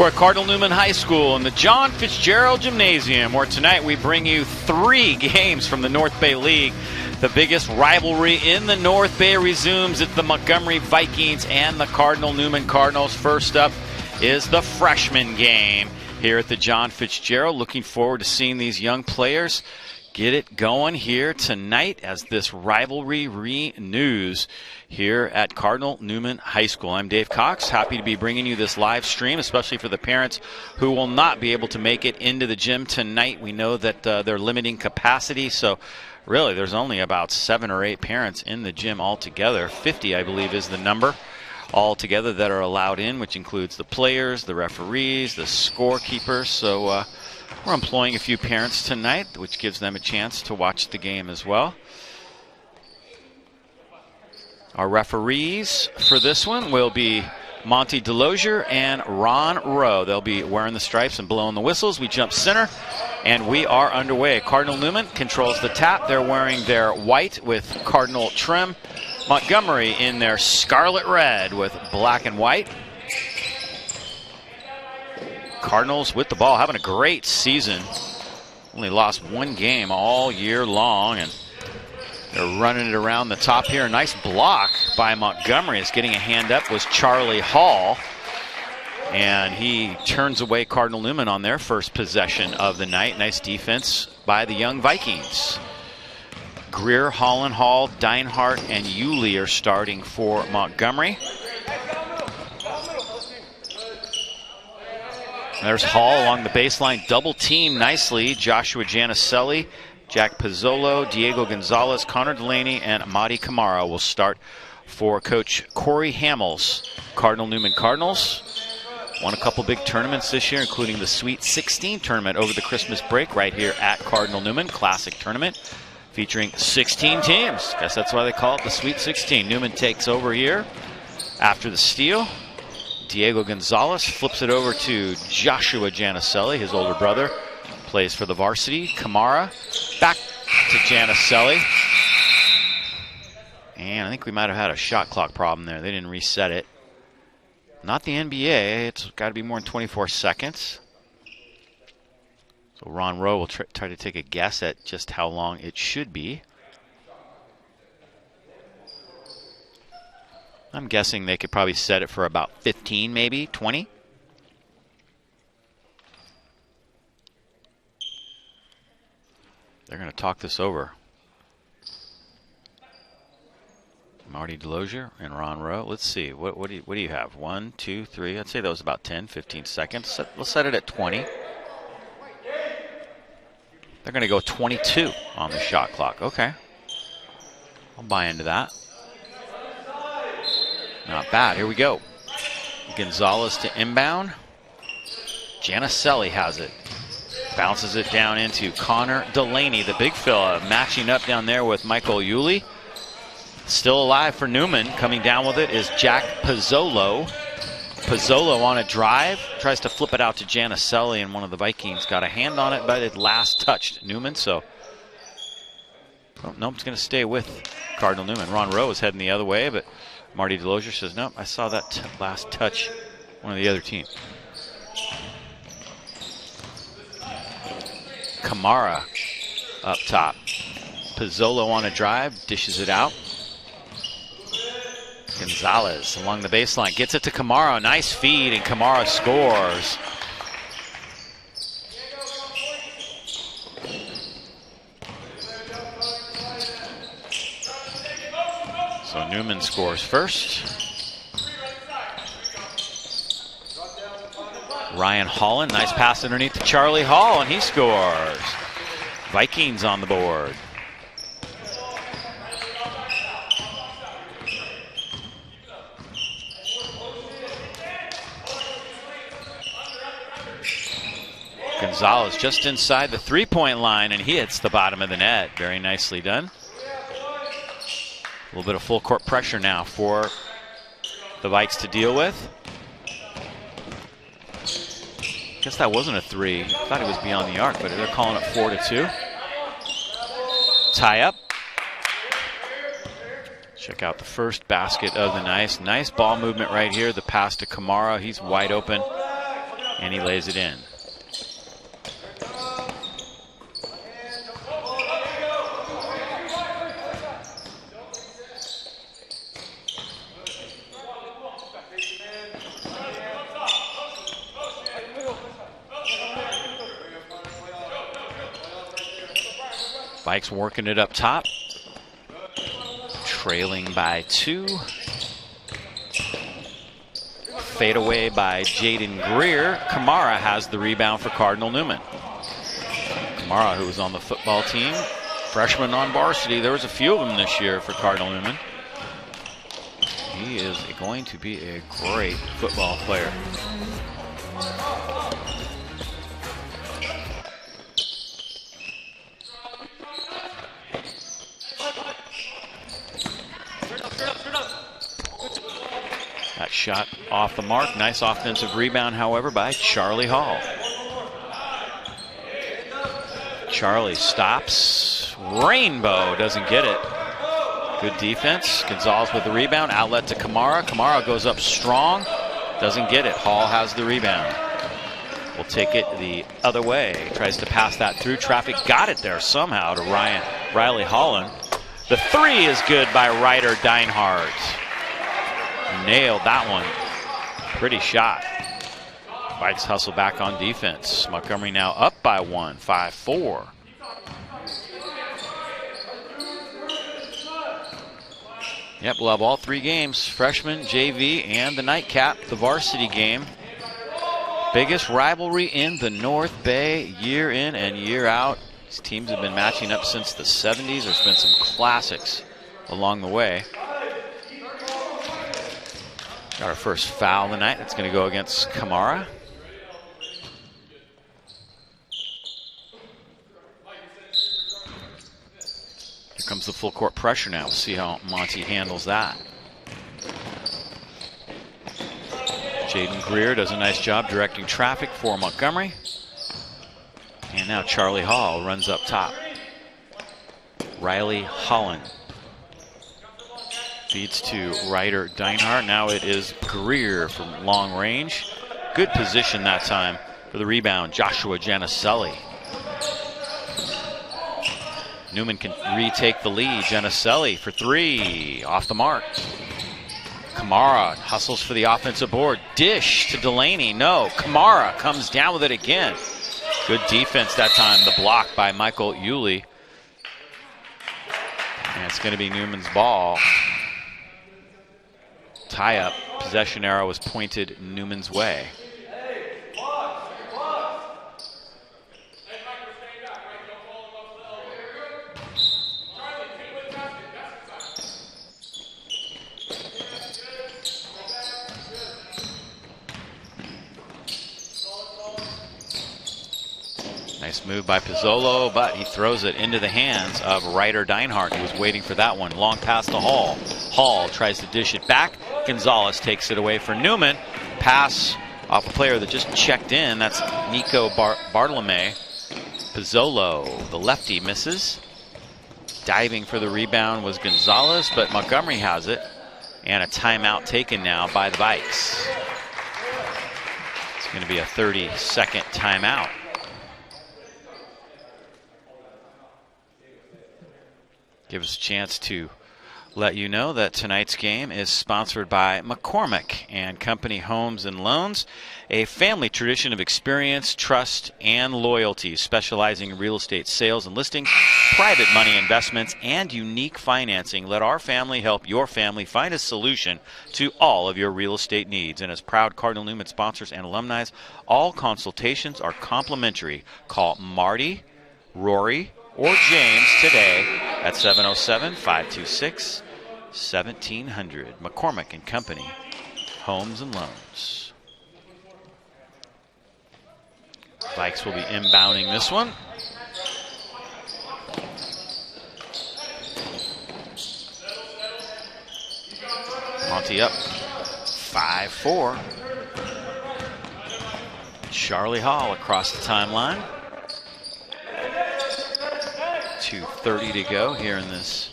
We're at Cardinal Newman High School in the John Fitzgerald Gymnasium, where tonight we bring you 3 games from the North Bay League. The biggest rivalry in the North Bay resumes at the Montgomery Vikings and the Cardinal Newman Cardinals. First up is the freshman game here at the John Fitzgerald. Looking forward to seeing these young players get it going here tonight as this rivalry renews here at Cardinal Newman High School. I'm Dave Cox, happy to be bringing you this live stream, especially for the parents who will not be able to make it into the gym tonight. We know that they're limiting capacity, so really there's only about 7 or 8 parents in the gym altogether. 50, I believe, is the number altogether that are allowed in, which includes the players, the referees, the scorekeepers. So we're employing a few parents tonight, which gives them a chance to watch the game as well. Our referees for this one will be Monty Delosier and Ron Rowe. They'll be wearing the stripes and blowing the whistles. We jump center, and we are underway. Cardinal Newman controls the tap. They're wearing their white with Cardinal trim. Montgomery in their scarlet red with black and white. Cardinals with the ball, having a great season. Only lost 1 game all year long, and they're running it around the top here. A nice block by Montgomery. Is getting a hand up was Charlie Hall, and he turns away Cardinal Newman on their first possession of the night. Nice defense by the young Vikings. Greer, Holland, Hall, Deinhardt, and Yulee are starting for Montgomery. There's Hall along the baseline, double team nicely. Joshua Janicelli, Jack Pizzolo, Diego Gonzalez, Connor Delaney, and Amadi Kamara will start for Coach Corey Hamels. Cardinal Newman Cardinals won a couple big tournaments this year, including the Sweet 16 tournament over the Christmas break right here at Cardinal Newman. Classic tournament featuring 16 teams. Guess that's why they call it the Sweet 16. Newman takes over here after the steal. Diego Gonzalez flips it over to Joshua Janicelli, his older brother. Plays for the varsity. Kamara back to Janicelli. And I think we might have had a shot clock problem there. They didn't reset it. Not the NBA. It's got to be more than 24 seconds. So Ron Rowe will try to take a guess at just how long it should be. I'm guessing they could probably set it for about 15, maybe 20. They're going to talk this over. Marty Delosier and Ron Rowe. Let's see. What do you have? 1, 2, 3. I'd say that was about 10, 15 seconds. Let's set it at 20. They're going to go 22 on the shot clock. Okay. I'll buy into that. Not bad. Here we go. Gonzalez to inbound. Janicelli has it. Bounces it down into Connor Delaney, the big fella, matching up down there with Michael Yulee. Still alive for Newman. Coming down with it is Jack Pizzolo. Pizzolo on a drive. Tries to flip it out to Janicelli, and one of the Vikings got a hand on it, but it last touched Newman. So, nope, it's going to stay with Cardinal Newman. Ron Rowe is heading the other way, but Marty Delosier says, nope, I saw that last touch one of the other team. Kamara up top. Pizzolo on a drive, dishes it out. Gonzalez along the baseline, gets it to Kamara. Nice feed, and Kamara scores. So Newman scores first. Ryan Holland, nice pass underneath to Charlie Hall, and he scores. Vikings on the board. Gonzalez just inside the 3-point line, and he hits the bottom of the net. Very nicely done. A little bit of full court pressure now for the Vikes to deal with. Guess that wasn't a 3. I thought it was beyond the arc, but they're calling it 4-2. Tie up. Check out the first basket of the night. Nice ball movement right here. The pass to Kamara. He's wide open And he lays it in. Vikes working it up top. Trailing by 2. Fade away by Jaden Greer. Kamara has the rebound for Cardinal Newman. Kamara, who was on the football team, freshman on varsity. There was a few of them this year for Cardinal Newman. He is going to be a great football player. That shot off the mark. Nice offensive rebound, however, by Charlie Hall. Charlie stops. Rainbow doesn't get it. Good defense. Gonzalez with the rebound. Outlet to Kamara. Kamara goes up strong. Doesn't get it. Hall has the rebound. Will take it the other way. Tries to pass that through. Traffic got it there somehow to Riley Holland. The 3 is good by Ryder Deinhardt. Nailed that one. Pretty shot. Vikes hustle back on defense. Montgomery now up by 1, 5-4. Yep, we'll have all 3 games. Freshman, JV, and the nightcap, the varsity game. Biggest rivalry in the North Bay, year in and year out. These teams have been matching up since the 70s. There's been some classics along the way. Got our first foul of the night. That's going to go against Kamara. Here comes the full court pressure now. We'll see how Monty handles that. Jaden Greer does a nice job directing traffic for Montgomery. And now Charlie Hall runs up top. Riley Holland feeds to Ryder Deinhardt. Now it is Greer from long range. Good position that time for the rebound. Joshua Janicelli. Newman can retake the lead. Janicelli for 3. Off the mark. Kamara hustles for the offensive board. Dish to Delaney. No. Kamara comes down with it again. Good defense that time. The block by Michael Yulee. And it's going to be Newman's ball. Tie up. Possession arrow was pointed Newman's way. Nice move by Pizzolo, but he throws it into the hands of Ryder Deinhardt, who was waiting for that one. Long pass to Hall. Hall tries to dish it back. Gonzalez takes it away for Newman. Pass off a player that just checked in. That's Nico Bartolome. Pizzolo, the lefty, misses. Diving for the rebound was Gonzalez, but Montgomery has it. And a timeout taken now by the Vikes. It's going to be a 30-second timeout. Give us a chance to let you know that tonight's game is sponsored by McCormick and Company Homes and Loans, a family tradition of experience, trust, and loyalty, specializing in real estate sales and listings, private money investments, and unique financing. Let our family help your family find a solution to all of your real estate needs. And as proud Cardinal Newman sponsors and alumni, all consultations are complimentary. Call Marty, Rory, or James today at 707-526-1700. McCormick and Company, Homes and Loans. Vikes will be inbounding this one. Monty up 5-4. Charlie Hall across the timeline. 2:30 to go here in this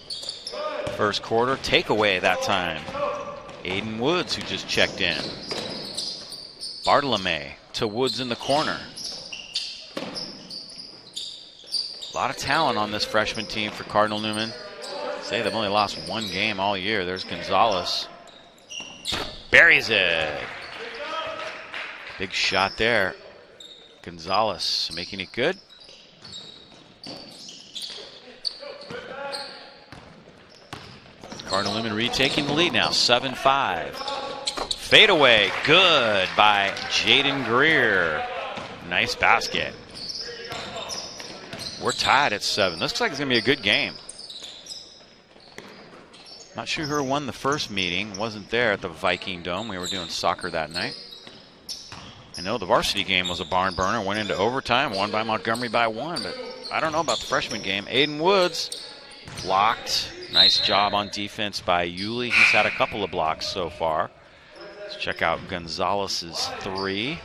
first quarter. Takeaway that time. Aiden Woods, who just checked in. Bartolome to Woods in the corner. A lot of talent on this freshman team for Cardinal Newman. Say they've only lost one game all year. There's Gonzalez. Buries it. Big shot there. Gonzalez making it good. Cardinal Newman retaking the lead now, 7-5. Fadeaway, good by Jaden Greer. Nice basket. We're tied at 7. Looks like it's going to be a good game. Not sure who won the first meeting. Wasn't there at the Viking Dome. We were doing soccer that night. I know the varsity game was a barn burner. Went into overtime, won by Montgomery by 1. But I don't know about the freshman game. Aiden Woods blocked. Nice job on defense by Yulee. He's had a couple of blocks so far. Let's check out Gonzalez's 3.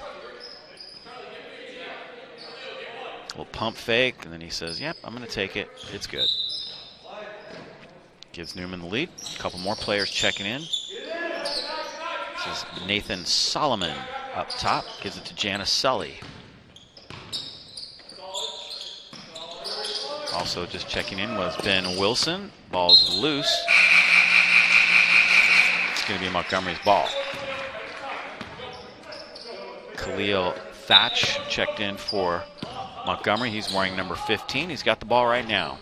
Little pump fake, and then he says, yep, I'm going to take it. It's good. Gives Newman the lead. A couple more players checking in. This is Nathan Solomon up top. Gives it to Janice Sully. Also just checking in was Ben Wilson. Ball's loose. It's going to be Montgomery's ball. Khalil Thatch checked in for Montgomery. He's wearing number 15. He's got the ball right now.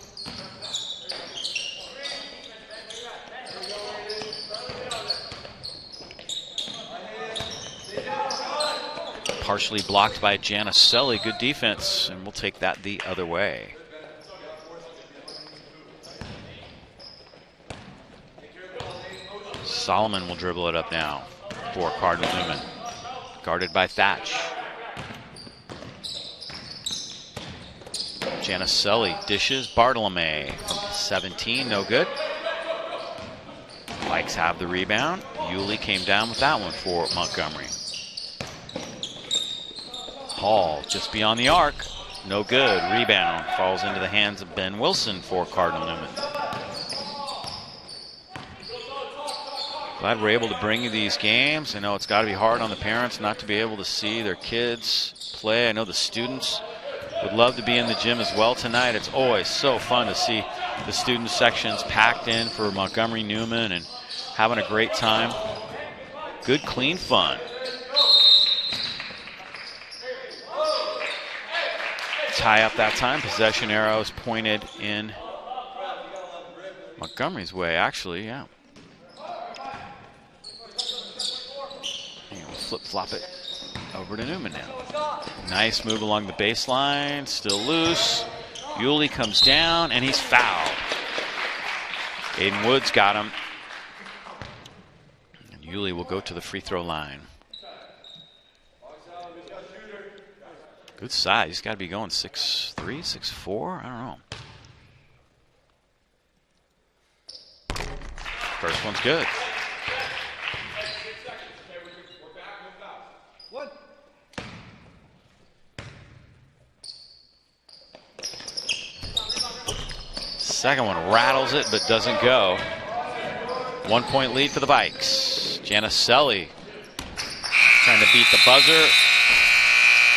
Partially blocked by Janice Sully. Good defense, and we'll take that the other way. Solomon will dribble it up now for Cardinal Newman. Guarded by Thatch. Janice Sully dishes. Bartolome from 17, no good. Vikes have the rebound. Yulee came down with that one for Montgomery. Hall just beyond the arc. No good. Rebound falls into the hands of Ben Wilson for Cardinal Newman. Glad we're able to bring you these games. I know it's got to be hard on the parents not to be able to see their kids play. I know the students would love to be in the gym as well tonight. It's always so fun to see the student sections packed in for Montgomery Newman and having a great time. Good, clean fun. Tie up that time. Possession arrows pointed in Montgomery's way, actually, yeah. Flip-flop it over to Newman now. Nice move along the baseline. Still loose. Yulee comes down, and he's fouled. Aiden Woods got him. And Yulee will go to the free throw line. Good size. He's got to be going 6'3", 6'4". I don't know. First one's good. Second one rattles it, but doesn't go. 1 point lead for the Vikes. Janice Sully trying to beat the buzzer.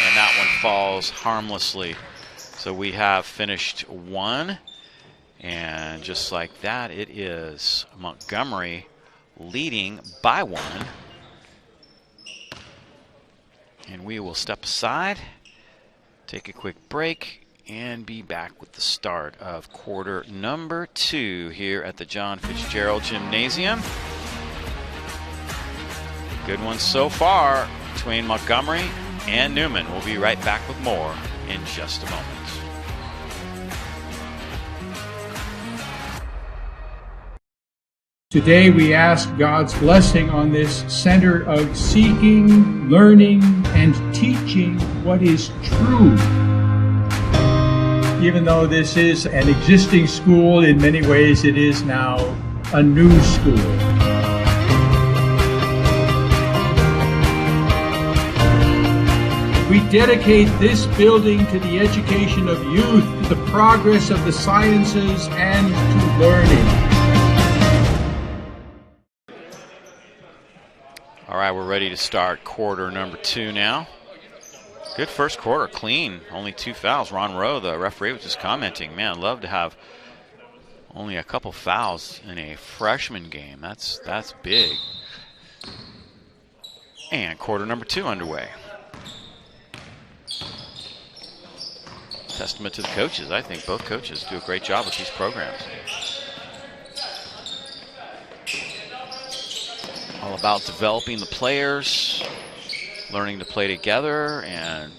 And that one falls harmlessly. So we have finished 1. And just like that, it is Montgomery leading by 1. And we will step aside, take a quick break, and be back with the start of quarter number 2 here at the John Fitzgerald Gymnasium. Good one so far between Montgomery and Newman. We'll be right back with more in just a moment. Today we ask God's blessing on this center of seeking, learning, and teaching what is true. Even though this is an existing school, in many ways it is now a new school. We dedicate this building to the education of youth, to the progress of the sciences, and to learning. All right, we're ready to start quarter number 2 now. Good first quarter, clean. Only 2 fouls. Ron Rowe, the referee, was just commenting, man, I'd love to have only a couple fouls in a freshman game. That's big. And quarter number 2 underway. Testament to the coaches. I think both coaches do a great job with these programs. All about developing the players, learning to play together, and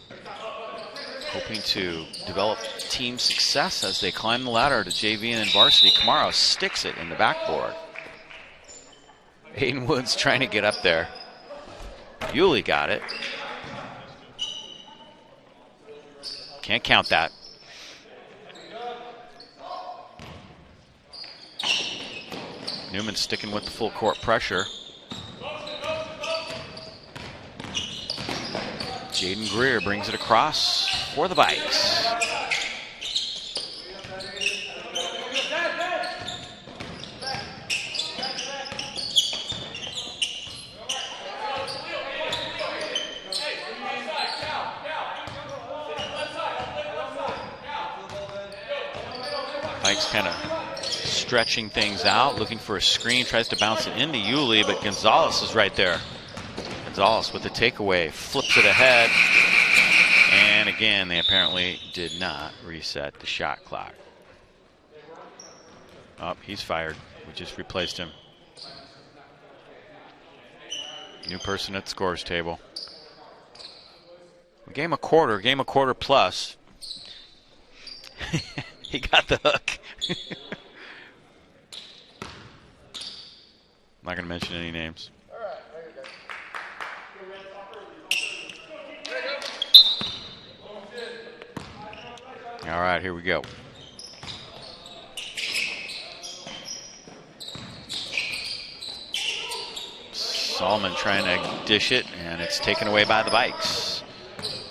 hoping to develop team success as they climb the ladder to JV and varsity. Camaro sticks it in the backboard. Aiden Woods trying to get up there. Yulee got it. Can't count that. Newman sticking with the full court pressure. Jaden Greer brings it across for the Vikes. Vikes kind of stretching things out, looking for a screen, tries to bounce it into Yulee, but Gonzalez is right there. Gonzalez with the takeaway, flips it ahead, and again, they apparently did not reset the shot clock. Oh, he's fired. We just replaced him. New person at the scores table. Game a quarter plus. He got the hook. I'm not going to mention any names. All right, here we go. Solomon trying to dish it, and it's taken away by the Vikes.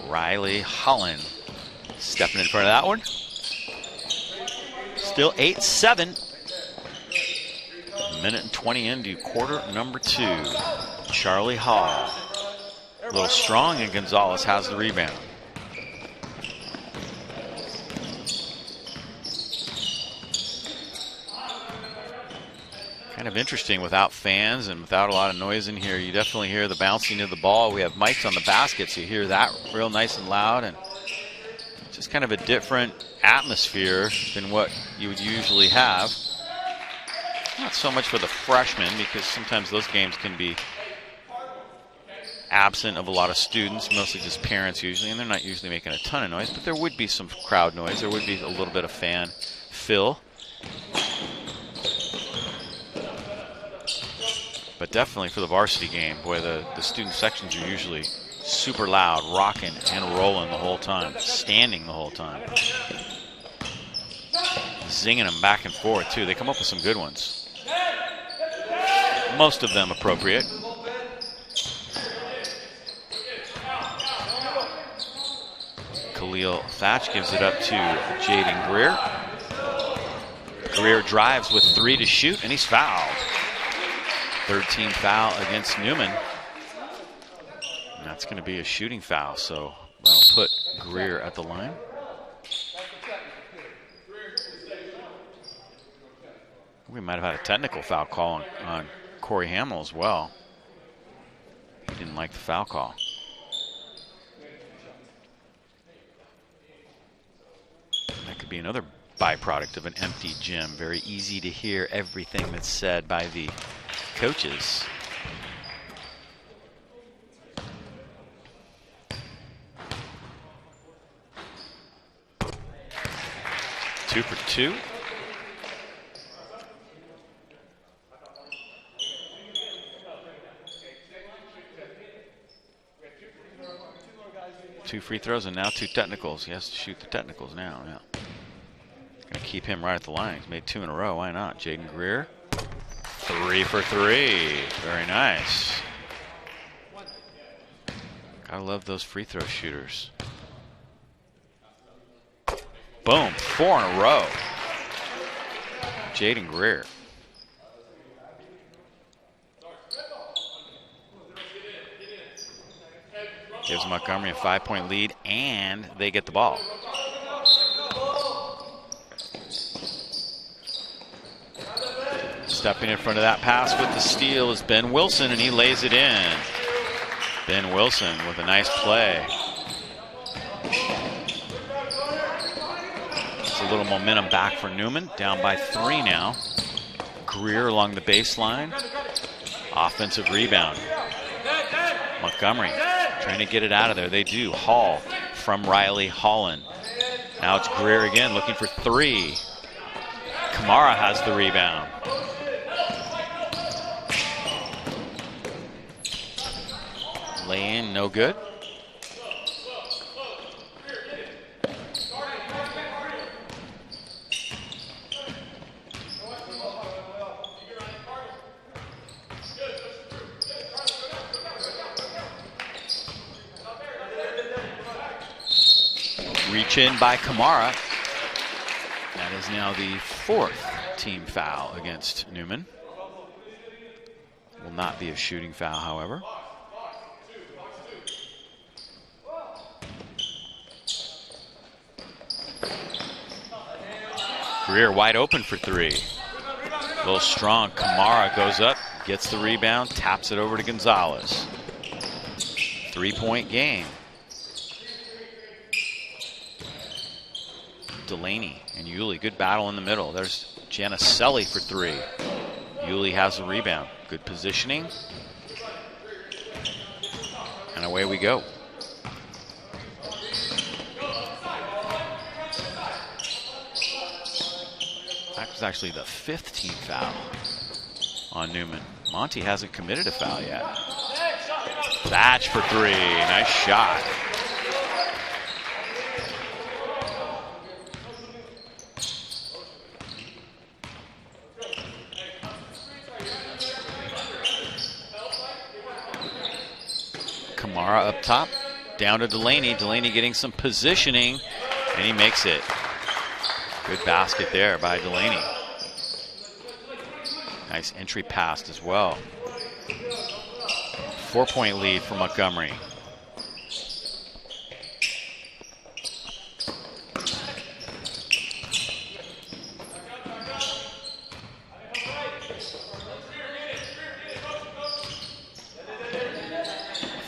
Riley Holland stepping in front of that one. Still 8-7. Minute and 20 into quarter number 2. Charlie Hall. A little strong, and Gonzalez has the rebound. Kind of interesting without fans and without a lot of noise in here. You definitely hear the bouncing of the ball. We have mics on the basket, so you hear that real nice and loud, and just kind of a different atmosphere than what you would usually have. Not so much for the freshmen, because sometimes those games can be absent of a lot of students, mostly just parents usually, and they're not usually making a ton of noise, but there would be some crowd noise. There would be a little bit of fan fill. But definitely for the varsity game, boy, the student sections are usually super loud, rocking and rolling the whole time, standing the whole time. Zinging them back and forth, too. They come up with some good ones. Most of them appropriate. Khalil Thatch gives it up to Jaden Greer. Greer drives with 3 to shoot, and he's fouled. 13 foul against Newman. And that's going to be a shooting foul, so that'll put Greer at the line. We might have had a technical foul call on Corey Hamill as well. He didn't like the foul call. That could be another byproduct of an empty gym. Very easy to hear everything that's said by the coaches. Two for 2. Two free throws and now 2 technicals. He has to shoot the technicals now. Yeah. Gonna keep him right at the line. He's made 2 in a row. Why not? Jaden Greer. 3 for 3. Very nice. Gotta love those free throw shooters. Boom. 4 in a row. Jaden Greer. Gives Montgomery a 5-point lead, and they get the ball. Stepping in front of that pass with the steal is Ben Wilson, and he lays it in. Ben Wilson with a nice play. It's a little momentum back for Newman, down by 3 now. Greer along the baseline. Offensive rebound. Montgomery trying to get it out of there. They do. Hall from Riley Holland. Now it's Greer again looking for 3. Kamara has the rebound. Lay in, no good. Reach in by Kamara. That is now the 4th team foul against Newman. Will not be a shooting foul, however. Greer wide open for 3. A little strong. Kamara goes up, gets the rebound, taps it over to Gonzalez. 3-point game. Delaney and Yulee, good battle in the middle. There's Giannicelli for 3. Yulee has the rebound. Good positioning. And away we go. That was actually the 5th team foul on Newman. Monty hasn't committed a foul yet. Thatch for 3. Nice shot. Kamara up top, down to Delaney. Delaney getting some positioning, and he makes it. Good basket there by Delaney. Nice entry pass as well. 4-point lead for Montgomery.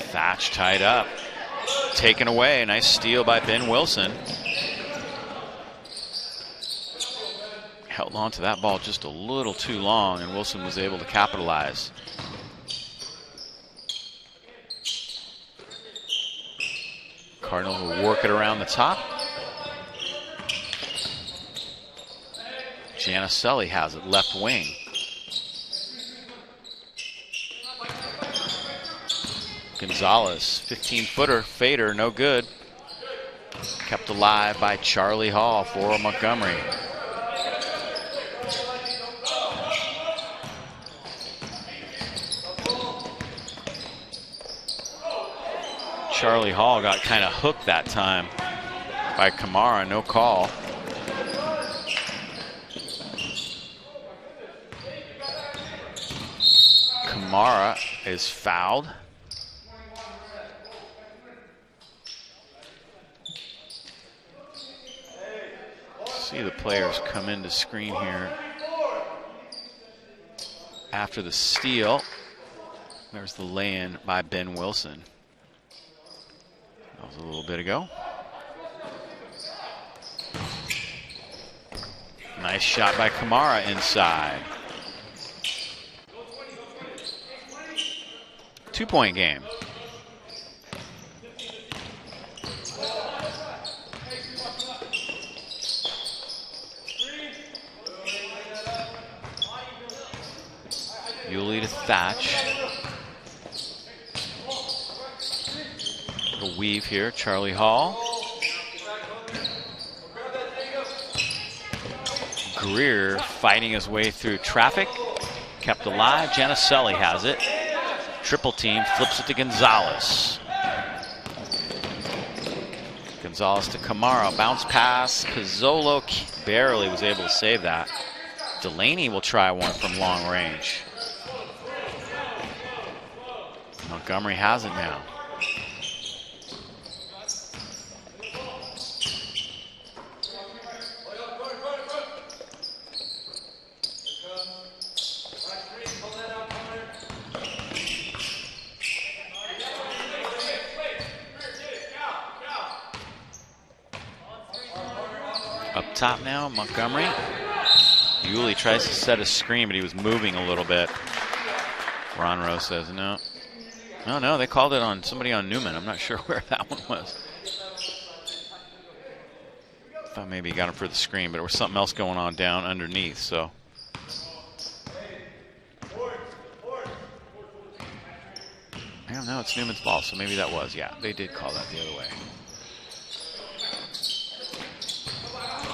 Thatch tied up. Taken away. Nice steal by Ben Wilson. Held on to that ball just a little too long, and Wilson was able to capitalize. Cardinal will work it around the top. Giannicelli has it, left wing. Gonzalez, 15-footer, fader, no good. Kept alive by Charlie Hall for Montgomery. Charlie Hall got kind of hooked that time by Kamara, no call. Kamara is fouled. See the players come in to screen here after the steal. There's the lay-in by Ben Wilson. That was a little bit ago. Nice shot by Kamara inside. 2-point game. Yulee to Thatch. A weave here, Charlie Hall. Greer fighting his way through traffic. Kept alive, Giannicelli has it. Triple team, flips it to Gonzalez. Gonzalez to Kamara, bounce pass. Pizzolo barely was able to save that. Delaney will try one from long range. Montgomery has it now. top now, Montgomery. Yulee tries to set a screen, but he was moving a little bit. Ronroe says no. No, they called it on somebody on Newman. I'm not sure where that one was. Thought maybe he got him for the screen, but there was something else going on down underneath, so. I don't know, it's Newman's ball, so maybe that was. Yeah, they did call that the other way.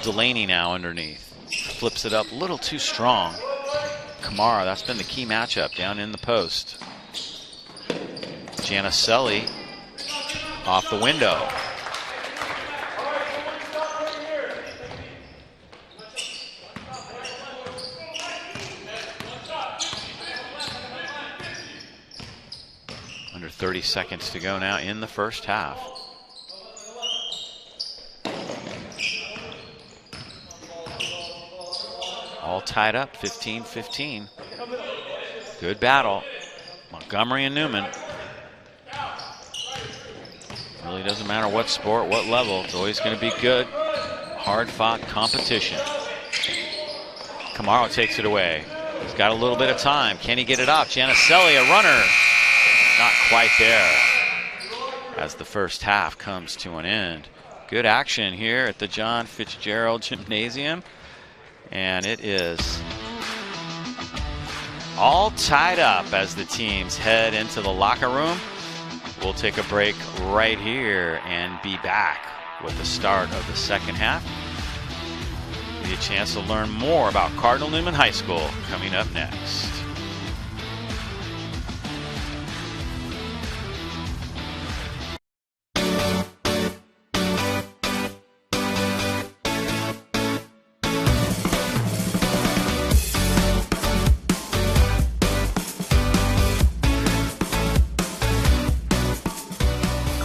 Delaney now underneath. Flips it up a little too strong. Kamara, that's been the key matchup down in the post. Janicelli off the window. Under 30 seconds to go now in the first half. All tied up, 15-15. Good battle. Montgomery and Newman. Really doesn't matter what sport, what level. It's always going to be good, hard-fought competition. Camaro takes it away. He's got a little bit of time. Can he get it up? Janicelli, a runner. Not quite there as the first half comes to an end. Good action here at the John Fitzgerald Gymnasium. And it is all tied up as the teams head into the locker room. We'll take a break right here and be back with the start of the second half. Give you a chance to learn more about Cardinal Newman High School coming up next.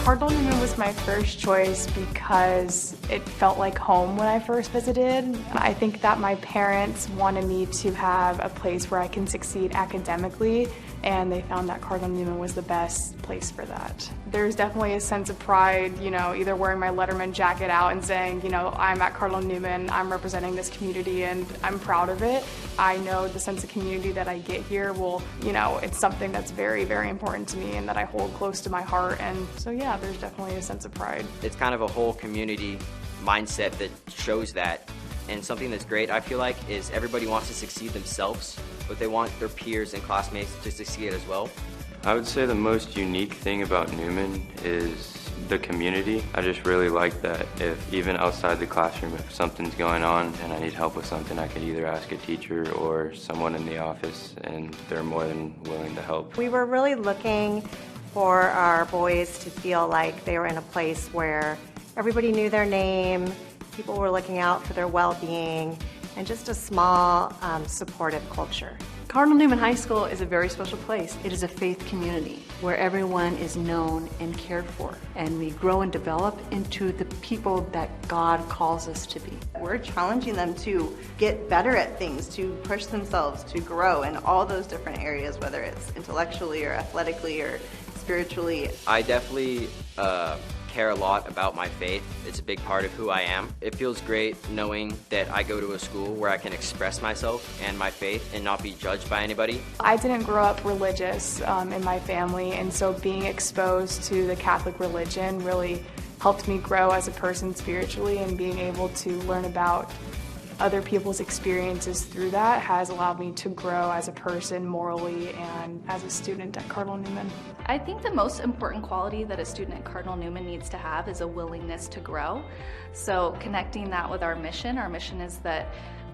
Cardinal Newman was my first choice because it felt like home when I first visited. I think that my parents wanted me to have a place where I can succeed academically, and they found that Cardinal Newman was the best place for that. There's definitely a sense of pride, you know, either wearing my Letterman jacket out and saying, you know, I'm at Cardinal Newman, I'm representing this community, and I'm proud of it. I know the sense of community that I get here will, you know, it's something that's very, very important to me and that I hold close to my heart. And so, yeah, there's definitely a sense of pride. It's kind of a whole community mindset that shows that. And something that's great, I feel like, is everybody wants to succeed themselves, but they want their peers and classmates to succeed as well. I would say the most unique thing about Newman is the community. I just really like that if even outside the classroom, if something's going on and I need help with something, I can either ask a teacher or someone in the office, and they're more than willing to help. We were really looking for our boys to feel like they were in a place where everybody knew their name, people were looking out for their well-being, and just a small, supportive culture. Cardinal Newman High School is a very special place. It is a faith community where everyone is known and cared for, and we grow and develop into the people that God calls us to be. We're challenging them to get better at things, to push themselves, to grow in all those different areas, whether it's intellectually or athletically or spiritually. I definitely care a lot about my faith. It's a big part of who I am. It feels great knowing that I go to a school where I can express myself and my faith and not be judged by anybody. I didn't grow up religious in my family, and so being exposed to the Catholic religion really helped me grow as a person spiritually, and being able to learn about other people's experiences through that has allowed me to grow as a person morally and as a student at Cardinal Newman. I think the most important quality that a student at Cardinal Newman needs to have is a willingness to grow. So connecting that with our mission is that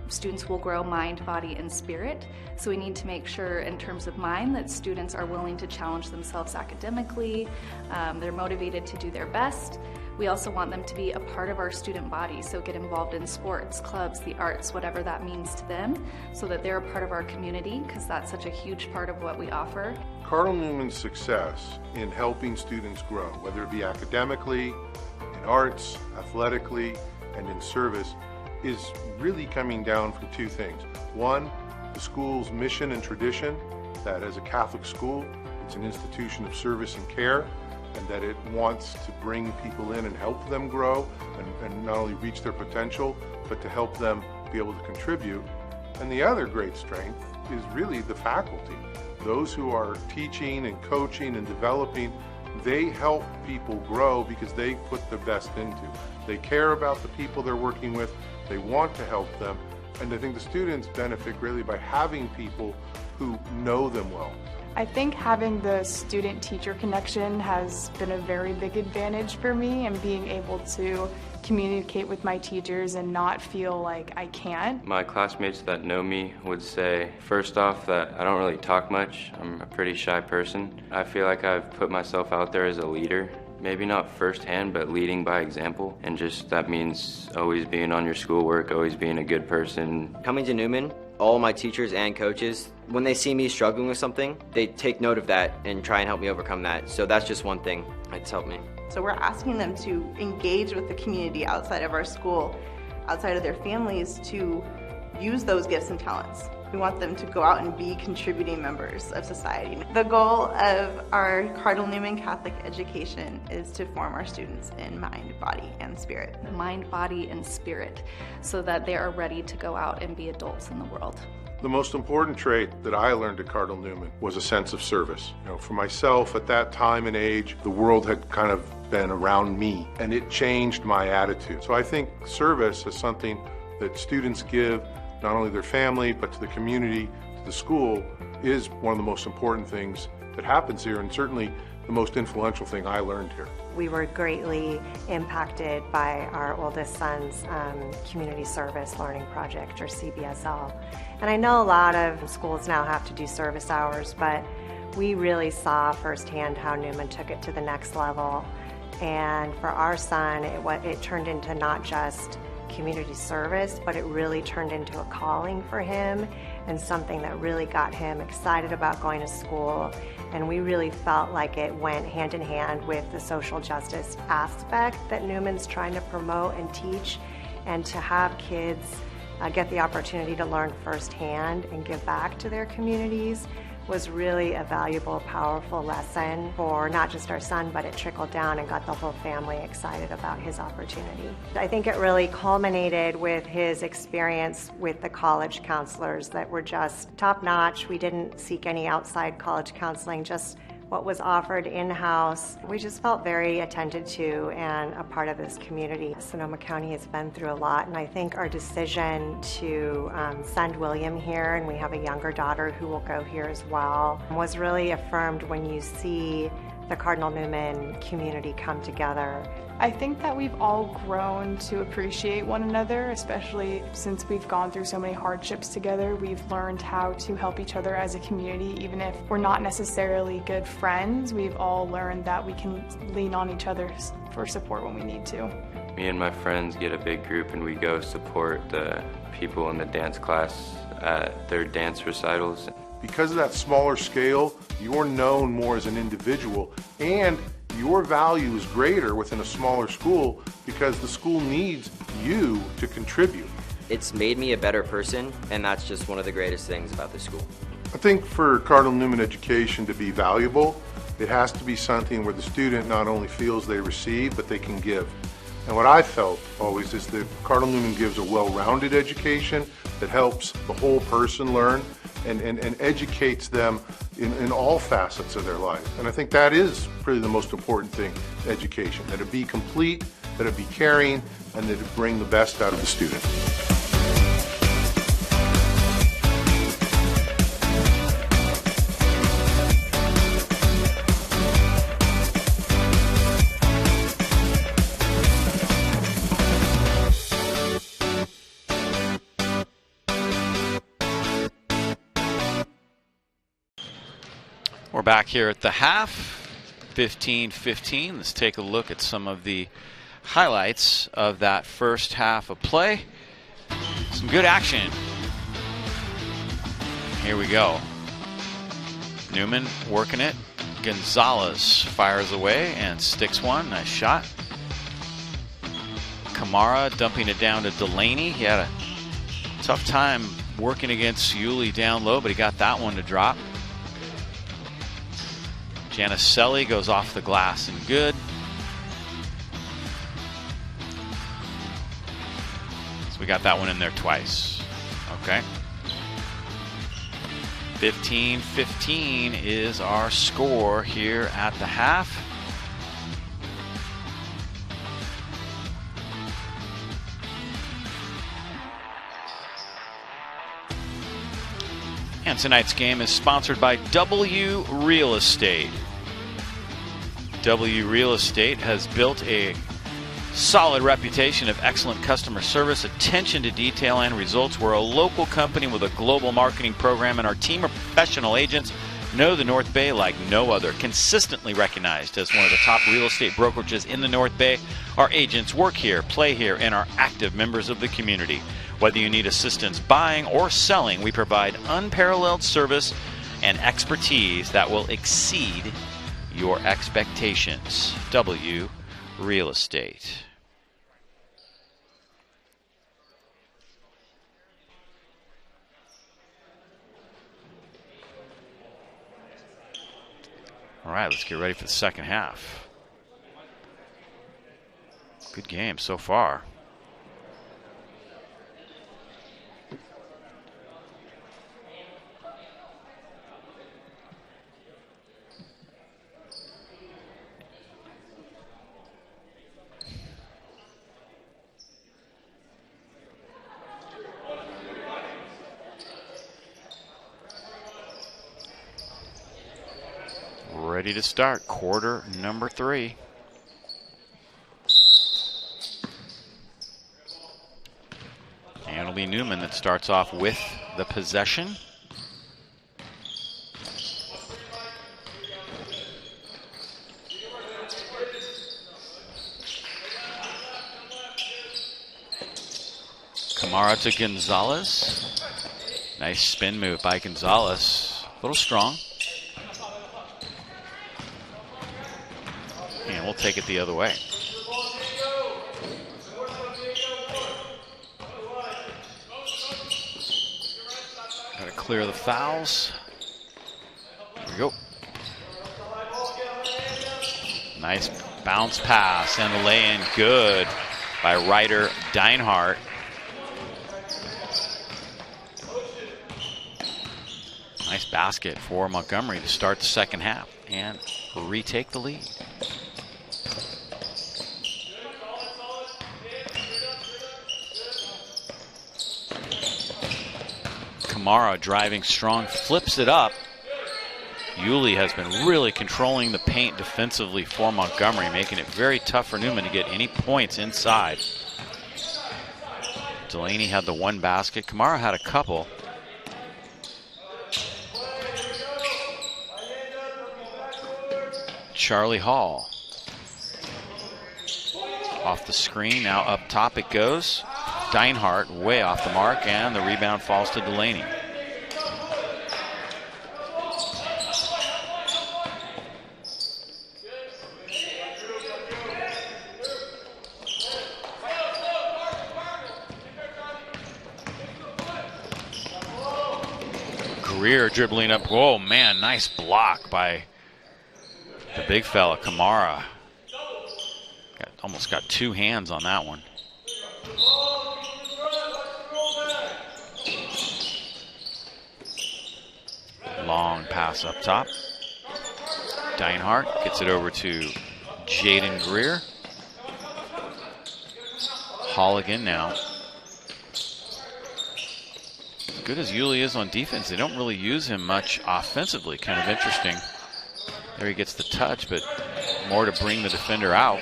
students will grow mind, body, and spirit. So we need to make sure in terms of mind that students are willing to challenge themselves academically, they're motivated to do their best. We also want them to be a part of our student body, so get involved in sports, clubs, the arts, whatever that means to them, so that they're a part of our community, because that's such a huge part of what we offer. Cardinal Newman's success in helping students grow, whether it be academically, in arts, athletically, and in service, is really coming down from two things. One, the school's mission and tradition, that as a Catholic school, it's an institution of service and care, and that it wants to bring people in and help them grow and not only reach their potential, but to help them be able to contribute. And the other great strength is really the faculty. Those who are teaching and coaching and developing, they help people grow because they put their best into. They care about the people they're working with, they want to help them, and I think the students benefit greatly by having people who know them well. I think having the student-teacher connection has been a very big advantage for me, and being able to communicate with my teachers and not feel like I can't. My classmates that know me would say, first off, that I don't really talk much. I'm a pretty shy person. I feel like I've put myself out there as a leader. Maybe not firsthand, but leading by example. And just that means always being on your schoolwork, always being a good person. Coming to Newman, all my teachers and coaches, when they see me struggling with something, they take note of that and try and help me overcome that. So that's just one thing that's helped me. So we're asking them to engage with the community outside of our school, outside of their families, to use those gifts and talents. We want them to go out and be contributing members of society. The goal of our Cardinal Newman Catholic education is to form our students in mind, body, and spirit. Mind, body, and spirit, so that they are ready to go out and be adults in the world. The most important trait that I learned at Cardinal Newman was a sense of service. For myself at that time and age, the world had kind of been around me, and it changed my attitude. So I think service is something that students give not only their family, but to the community, to the school, is one of the most important things that happens here, and certainly the most influential thing I learned here. We were greatly impacted by our oldest son's community service learning project, or CBSL. And I know a lot of schools now have to do service hours, but we really saw firsthand how Newman took it to the next level. And for our son, it turned into not just community service, but it really turned into a calling for him and something that really got him excited about going to school. And we really felt like it went hand in hand with the social justice aspect that Newman's trying to promote and teach, and to have kids get the opportunity to learn firsthand and give back to their communities was really a valuable, powerful lesson for not just our son, but it trickled down and got the whole family excited about his opportunity. I think it really culminated with his experience with the college counselors that were just top-notch. We didn't seek any outside college counseling, just what was offered in-house. We just felt very attended to and a part of this community. Sonoma County has been through a lot, and I think our decision to send William here, and we have a younger daughter who will go here as well, was really affirmed when you see the Cardinal Newman community come together. I think that we've all grown to appreciate one another, especially since we've gone through so many hardships together. We've learned how to help each other as a community, even if we're not necessarily good friends. We've all learned that we can lean on each other for support when we need to. Me and my friends get a big group and we go support the people in the dance class at their dance recitals. Because of that smaller scale, you're known more as an individual, and your value is greater within a smaller school because the school needs you to contribute. It's made me a better person, and that's just one of the greatest things about this school. I think for Cardinal Newman education to be valuable, it has to be something where the student not only feels they receive, but they can give. And what I felt always is that Cardinal Newman gives a well-rounded education that helps the whole person learn and educates them in all facets of their life. And I think that is really the most important thing, education, that it be complete, that it be caring, and that it bring the best out of the student. We're back here at the half, 15-15. Let's take a look at some of the highlights of that first half of play. Some good action. Here we go. Newman working it. Gonzalez fires away and sticks one. Nice shot. Kamara dumping it down to Delaney. He had a tough time working against Yulee down low, but he got that one to drop. Janicelli goes off the glass and good. So we got that one in there twice. Okay. 15-15 is our score here at the half. And tonight's game is sponsored by W Real Estate. W Real Estate has built a solid reputation of excellent customer service, attention to detail, and results. We're a local company with a global marketing program, and our team of professional agents know the North Bay like no other. Consistently recognized as one of the top real estate brokerages in the North Bay, our agents work here, play here, and are active members of the community. Whether you need assistance buying or selling, we provide unparalleled service and expertise that will exceed your expectations. W Real Estate. All right, let's get ready for the second half. Good game so far. Ready to start quarter number 3. And it'll be Newman that starts off with the possession. Kamara to Gonzalez. Nice spin move by Gonzalez. A little strong. And we'll take it the other way. Got to clear the fouls. Here we go. Nice bounce pass and the lay-in good by Ryder Deinhardt. Nice basket for Montgomery to start the second half and retake the lead. Kamara driving strong, flips it up. Yulee has been really controlling the paint defensively for Montgomery, making it very tough for Newman to get any points inside. Delaney had the one basket. Kamara had a couple. Charlie Hall. Off the screen, now up top it goes. Deinhardt way off the mark, and the rebound falls to Delaney. Greer dribbling up. Whoa, man, nice block by the big fella, Kamara. Almost got two hands on that one. Long pass up top. Deinhardt gets it over to Jaden Greer. Holligan now. As good as Yulee is on defense, they don't really use him much offensively. Kind of interesting. There he gets the touch, but more to bring the defender out.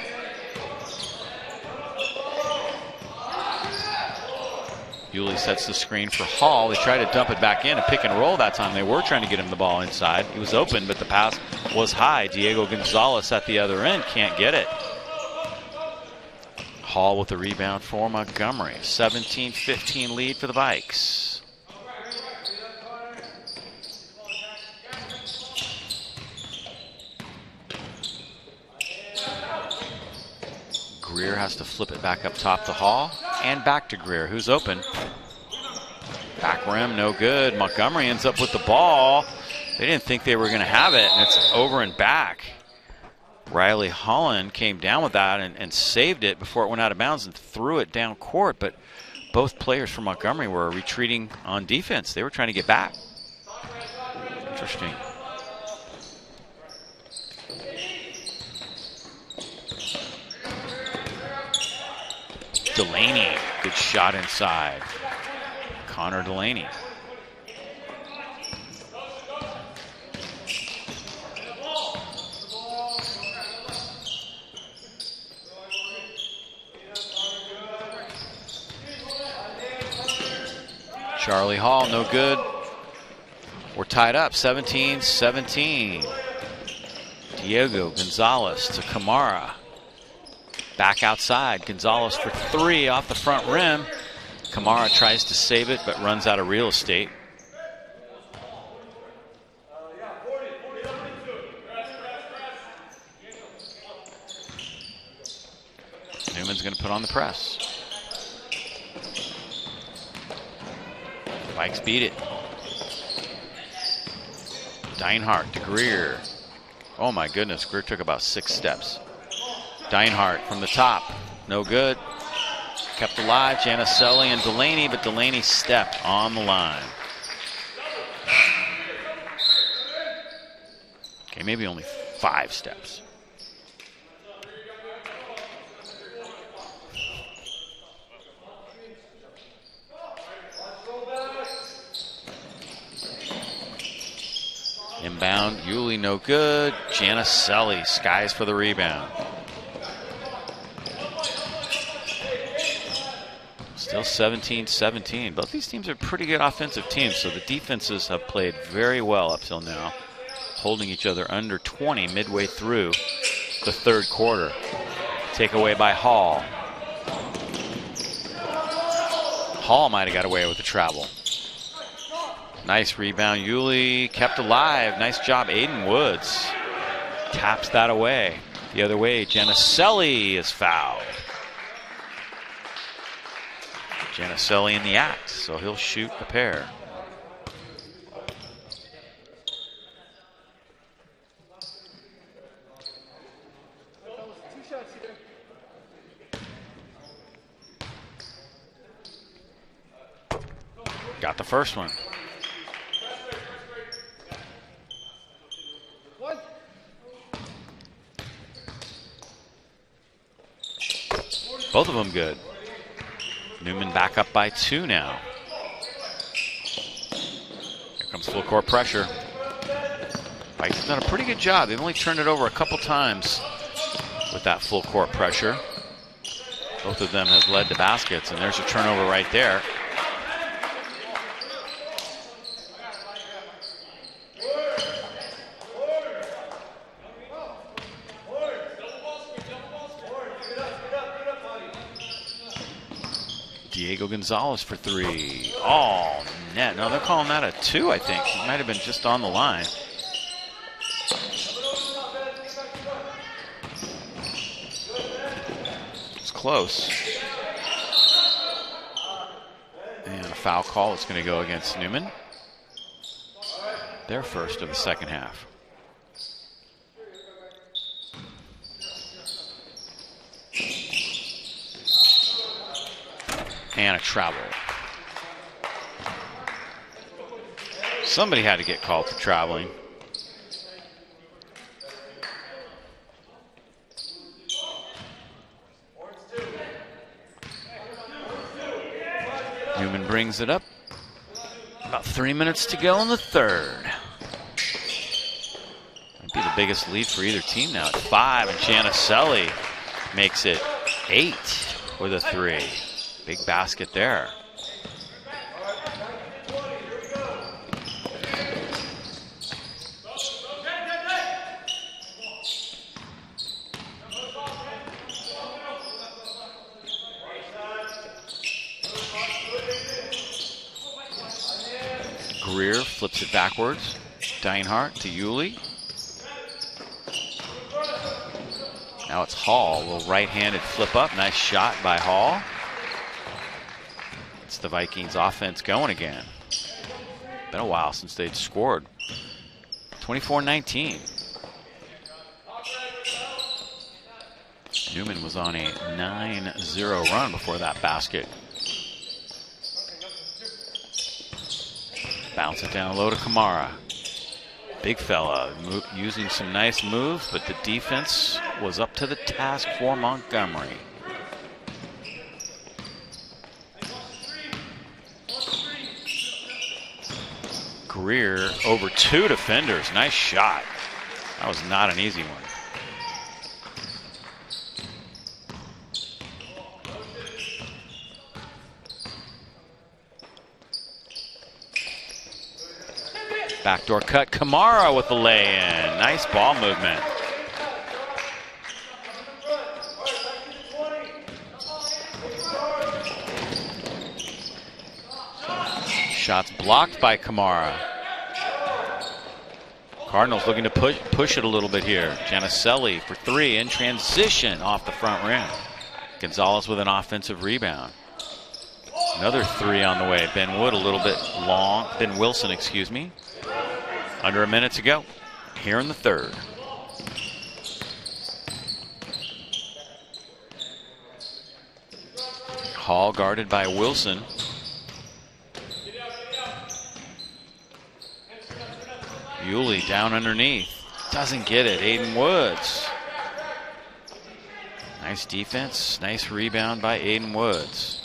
Yulee sets the screen for Hall. They try to dump it back in, a pick and roll that time. They were trying to get him the ball inside. He was open, but the pass was high. Diego Gonzalez at the other end can't get it. Hall with the rebound for Montgomery. 17-15 lead for the Vikes. Greer has to flip it back up top to Hall and back to Greer, who's open. Back rim, no good. Montgomery ends up with the ball. They didn't think they were going to have it, and it's over and back. Riley Holland came down with that and saved it before it went out of bounds and threw it down court, but both players from Montgomery were retreating on defense. They were trying to get back. Interesting. Delaney, good shot inside. Connor Delaney. Charlie Hall, no good. We're tied up, 17-17. Diego Gonzalez to Kamara. Back outside, Gonzalez for three off the front rim. Kamara tries to save it, but runs out of real estate. Newman's going to put on the press. Vikes beat it. Deinhardt to Greer. Oh my goodness, Greer took about 6 steps. Deinhardt from the top, no good. Kept alive, Janicelli and Delaney, but Delaney stepped on the line. Okay, maybe only 5 steps. Inbound, Yulee no good. Janicelli skies for the rebound. Still 17-17. Both these teams are pretty good offensive teams, so the defenses have played very well up till now, holding each other under 20 midway through the third quarter. Takeaway by Hall. Hall might have got away with the travel. Nice rebound, Yulee kept alive. Nice job, Aiden Woods. Taps that away. The other way, Janicelli is fouled. Janicelli in the act, so he'll shoot a pair. Got the first one. Both of them good. Newman back up by 2 now. Here comes full court pressure. Vikes have done a pretty good job. They've only turned it over a couple times with that full court pressure. Both of them have led to baskets, and there's a turnover right there. Diego Gonzalez for 3. Oh, net. No, they're calling that a 2, I think. It might have been just on the line. It's close. And a foul call is going to go against Newman. Their first of the second half. And a travel. Somebody had to get called for traveling. Newman brings it up. About 3 minutes to go in the third. Might be the biggest lead for either team now at 5, and Janicelli makes it 8 with a 3. Big basket there. Greer flips it backwards. Deinhardt to Yulee. Now it's Hall. A little right-handed flip up. Nice shot by Hall. The Vikings offense going again. Been a while since they'd scored 24-19. Newman was on a 9-0 run before that basket. Bounce it down low to Kamara. Big fella using some nice moves, but the defense was up to the task for Montgomery. Greer over 2 defenders. Nice shot. That was not an easy one. Backdoor cut. Kamara with the lay-in. Nice ball movement. Shots blocked by Kamara. Cardinals looking to push it a little bit here. Janicelli for 3 in transition off the front rim. Gonzalez with an offensive rebound. Another 3 on the way. Ben Wood a little bit long. Ben Wilson, excuse me. Under a minute to go here in the third. Hall guarded by Wilson. Yulee down underneath. Doesn't get it. Aiden Woods. Nice defense. Nice rebound by Aiden Woods.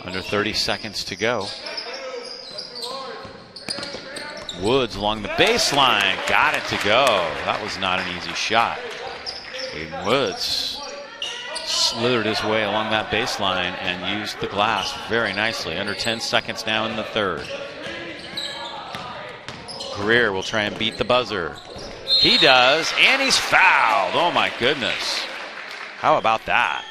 Under 30 seconds to go. Woods along the baseline. Got it to go. That was not an easy shot. Aiden Woods slithered his way along that baseline and used the glass very nicely. Under 10 seconds now in the third. Greer will try and beat the buzzer. He does, and he's fouled. Oh my goodness. How about that?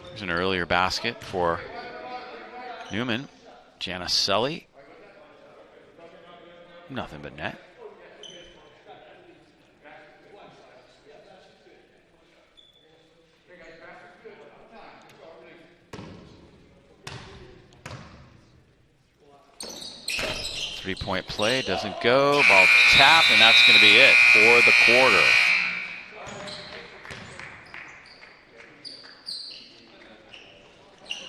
There's an earlier basket for Newman. Janicelli. Nothing but net. Three-point play doesn't go. Ball tapped, and that's going to be it for the quarter.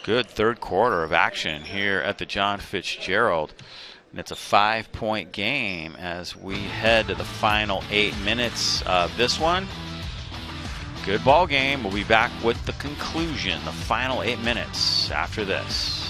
Good third quarter of action here at the John Fitzgerald. And it's a 5-point game as we head to the final 8 minutes of this one. Good ball game. We'll be back with the conclusion, the final 8 minutes after this.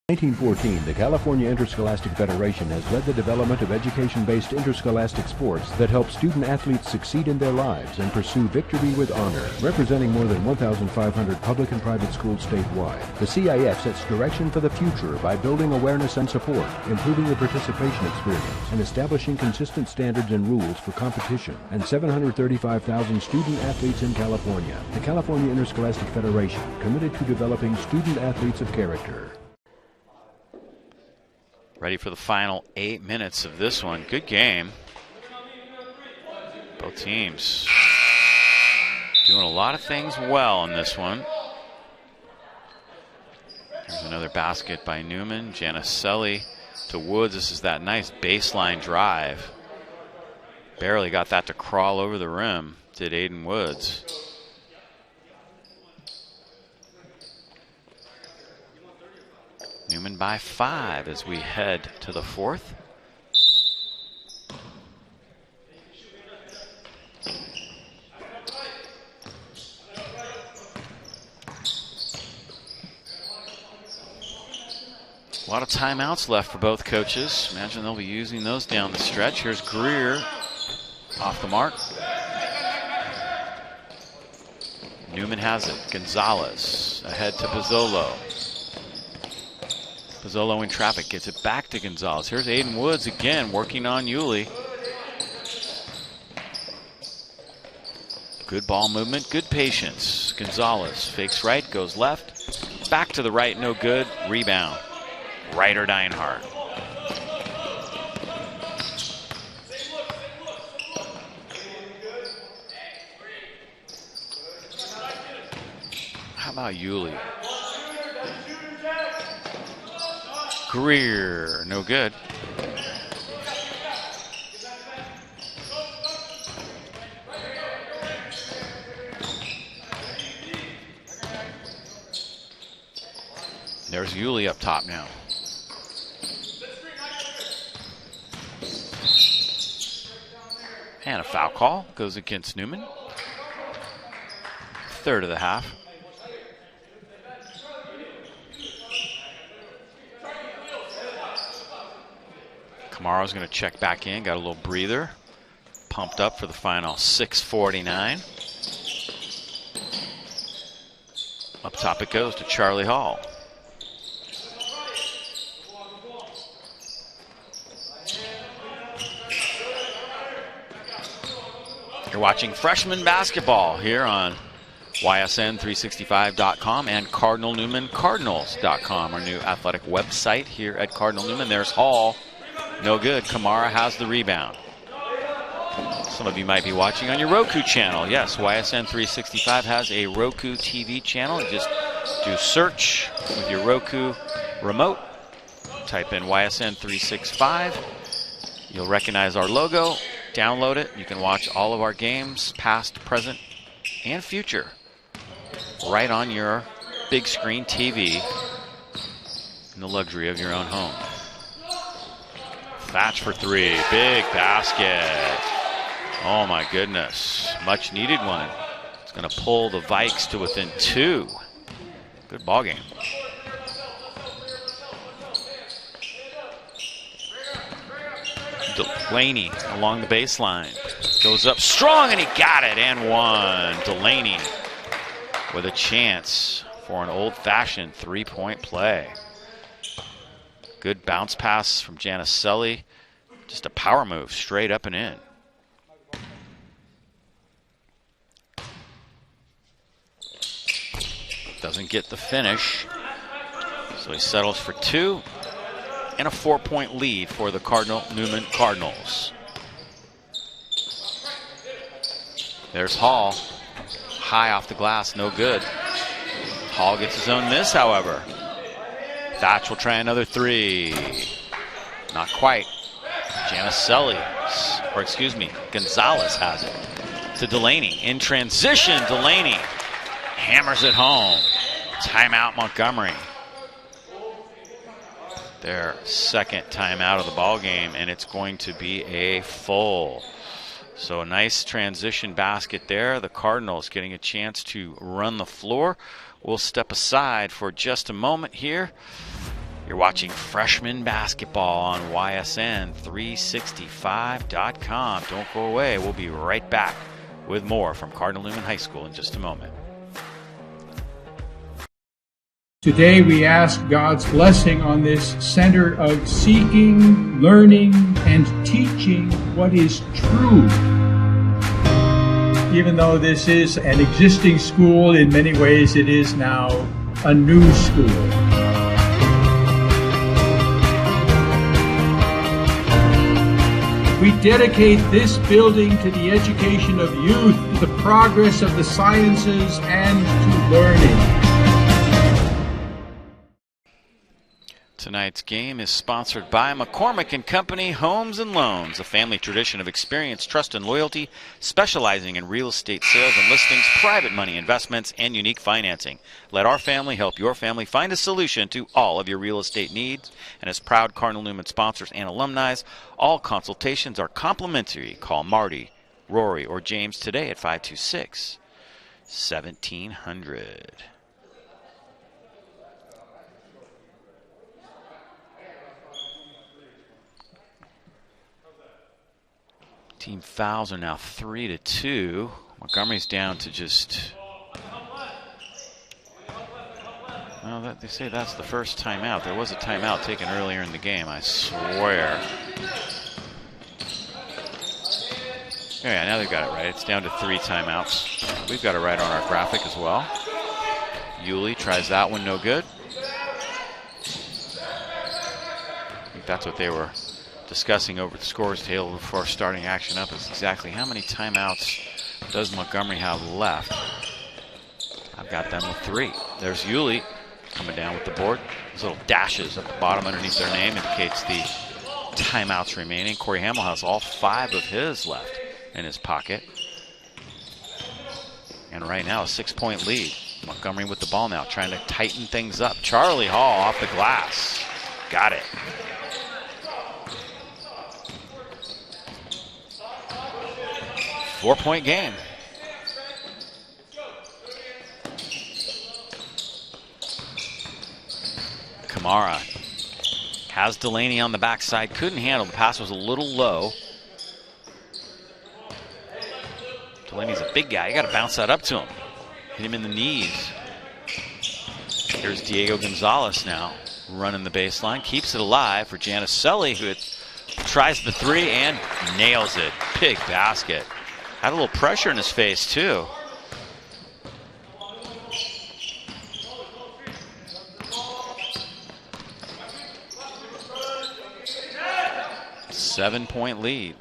1914, the California Interscholastic Federation has led the development of education-based interscholastic sports that help student-athletes succeed in their lives and pursue victory with honor. Representing more than 1,500 public and private schools statewide, the CIF sets direction for the future by building awareness and support, improving the participation experience, and establishing consistent standards and rules for competition, and 735,000 student-athletes in California. The California Interscholastic Federation, committed to developing student-athletes of character. Ready for the final 8 minutes of this one. Good game. Both teams doing a lot of things well in this one. There's another basket by Newman. Janicelli to Woods. This is that nice baseline drive. Barely got that to crawl over the rim. Did Aiden Woods. Newman by 5 as we head to the fourth. A lot of timeouts left for both coaches. Imagine they'll be using those down the stretch. Here's Greer off the mark. Newman has it. Gonzalez ahead to Pizzolo. Pizzolo in traffic, gets it back to Gonzalez. Here's Aiden Woods again, working on Yulee. Good ball movement, good patience. Gonzalez fakes right, goes left. Back to the right, no good. Rebound. Ryder Deinhardt. How about Yulee? Greer, no good. There's Yulee up top now. And a foul call goes against Newman. Third of the half. Kamaro's going to check back in. Got a little breather. Pumped up for the final 6:49. Up top it goes to Charlie Hall. You're watching freshman basketball here on YSN365.com and CardinalNewmanCardinals.com, our new athletic website here at Cardinal Newman. There's Hall. No good. Kamara has the rebound. Some of you might be watching on your Roku channel. Yes, YSN365 has a Roku TV channel. Just do search with your Roku remote. Type in YSN365. You'll recognize our logo. Download it. You can watch all of our games, past, present, and future, right on your big screen TV in the luxury of your own home. Thatch for three. Big basket. Oh my goodness. Much needed one. It's going to pull the Vikes to within 2. Good ball game. Delaney along the baseline. Goes up strong and he got it and one. Delaney with a chance for an old-fashioned three-point play. Good bounce pass from Janicelli. Just a power move straight up and in. Doesn't get the finish. So he settles for 2. And a 4-point lead for the Newman Cardinals. There's Hall. High off the glass, no good. Hall gets his own miss, however. Thatch will try another 3. Not quite. Gonzalez has it. To Delaney. In transition, Delaney hammers it home. Timeout, Montgomery. Their second timeout of the ball game, and it's going to be a full. So a nice transition basket there. The Cardinals getting a chance to run the floor. We'll step aside for just a moment here. You're watching freshman basketball on YSN365.com. Don't go away. We'll be right back with more from Cardinal Newman High School in just a moment. Today we ask God's blessing on this center of seeking, learning, and teaching what is true. Even though this is an existing school, in many ways it is now a new school. We dedicate this building to the education of youth, to the progress of the sciences, and to learning. Tonight's game is sponsored by McCormick & Company Homes and Loans, a family tradition of experience, trust, and loyalty, specializing in real estate sales and listings, private money investments, and unique financing. Let our family help your family find a solution to all of your real estate needs. And as proud Cardinal Newman sponsors and alumni, all consultations are complimentary. Call Marty, Rory, or James today at 526-1700. Team fouls are now 3-2. Montgomery's down to just... Well, they say that's the first timeout. There was a timeout taken earlier in the game, I swear. Yeah, now they've got it right. It's down to 3 timeouts. We've got it right on our graphic as well. Yulee tries that one, no good. I think that's what they were discussing over the scores table before starting action up, is exactly how many timeouts does Montgomery have left. I got them with 3. There's Yulee coming down with the board. Those little dashes at the bottom underneath their name indicates the timeouts remaining. Corey Hamill has all 5 of his left in his pocket. And right now, a 6-point lead. Montgomery with the ball now, trying to tighten things up. Charlie Hall off the glass. Got it. Four-point game. Kamara has Delaney on the backside. Couldn't handle. The pass was a little low. Delaney's a big guy. You got to bounce that up to him. Hit him in the knees. Here's Diego Gonzalez now running the baseline. Keeps it alive for Giannicelli, who tries the 3 and nails it. Big basket. Had a little pressure in his face, too. Seven-point lead.